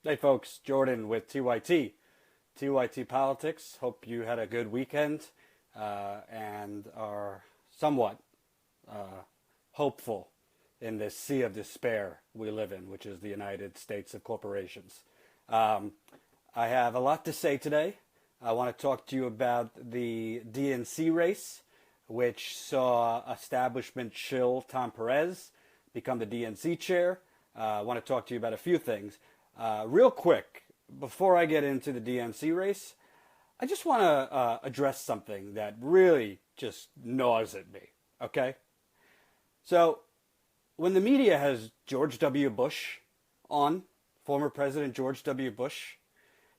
Hey folks, Jordan with TYT Politics. Hope you had a good weekend and are somewhat hopeful in this sea of despair we live in, which is the United States of corporations. I have a lot to say today. I want to talk to you about the DNC race, which saw establishment shill Tom Perez become the DNC chair. I want to talk to you about a few things. Real quick, before I get into the DNC race, I just want to address something that really just gnaws at me, okay? So, when the media has George W. Bush on, former President George W. Bush,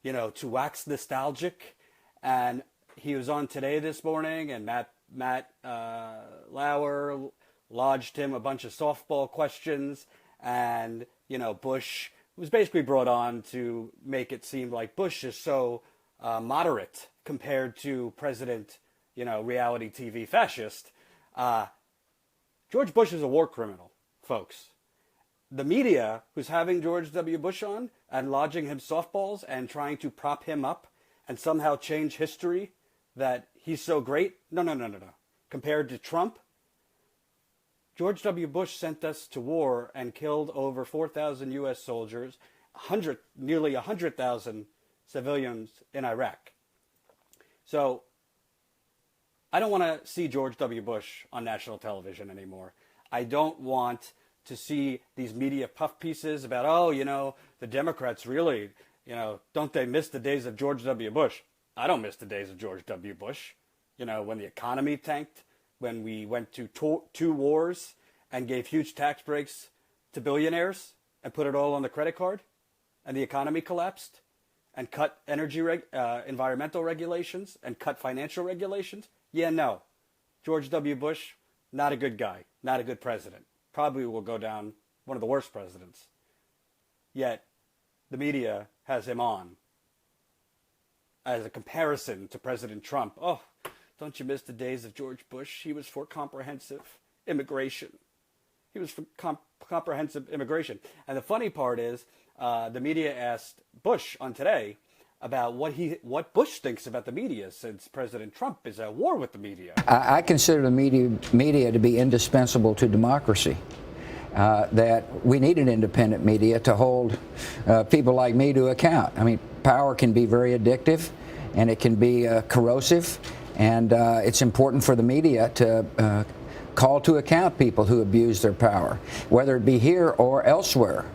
to wax nostalgic, and he was on Today this morning, and Matt Lauer lodged him a bunch of softball questions, and, Bush was basically brought on to make it seem like Bush is so moderate compared to President, reality TV fascist. George Bush is a war criminal, folks. The media, who's having George W. Bush on and lodging him softballs and trying to prop him up and somehow change history that he's so great. No. Compared to Trump, George W. Bush sent us to war and killed over 4,000 U.S. soldiers, nearly 100,000 civilians in Iraq. So I don't want to see George W. Bush on national television anymore. I don't want to see these media puff pieces about, the Democrats really, don't they miss the days of George W. Bush? I don't miss the days of George W. Bush. When the economy tanked, when we went to two wars and gave huge tax breaks to billionaires and put it all on the credit card, and the economy collapsed, and cut environmental regulations and cut financial regulations. Yeah, no. George W. Bush, not a good guy, not a good president. Probably will go down one of the worst presidents. Yet, the media has him on as a comparison to President Trump. Oh, don't you miss the days of George Bush? He was for comprehensive immigration. He was for comprehensive immigration. And the funny part is, the media asked Bush on Today about what Bush thinks about the media, since President Trump is at war with the media. I consider the media to be indispensable to democracy. That we need an independent media to hold people like me to account. I mean, power can be very addictive, and it can be corrosive, and it's important for the media to call to account people who abuse their power, whether it be here or elsewhere.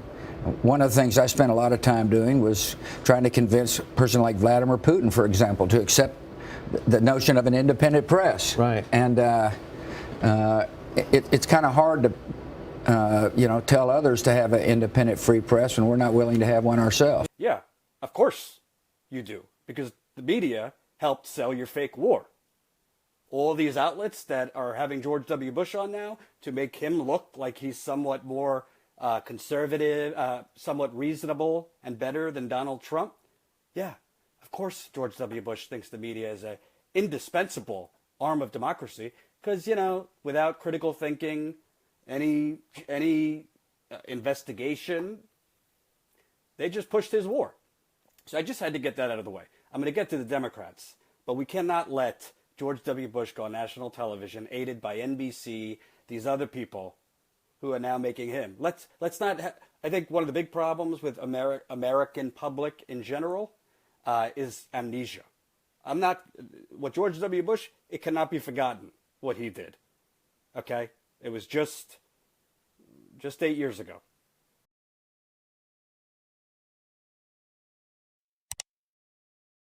One of the things I spent a lot of time doing was trying to convince a person like Vladimir Putin, for example, to accept the notion of an independent press. Right. And it's kind of hard to, tell others to have an independent free press when we're not willing to have one ourselves. Yeah, of course you do, because the media helped sell your fake war. All these outlets that are having George W. Bush on now to make him look like he's somewhat more conservative, somewhat reasonable and better than Donald Trump. Yeah, of course George W. Bush thinks the media is an indispensable arm of democracy because, without critical thinking, any investigation, they just pushed his war. So I just had to get that out of the way. I'm going to get to the Democrats, but we cannot let George W. Bush go on national television, aided by NBC, these other people who are now making him. Let's not. I think one of the big problems with American public in general is amnesia. What George W. Bush, it cannot be forgotten what he did. Okay, it was just 8 years ago.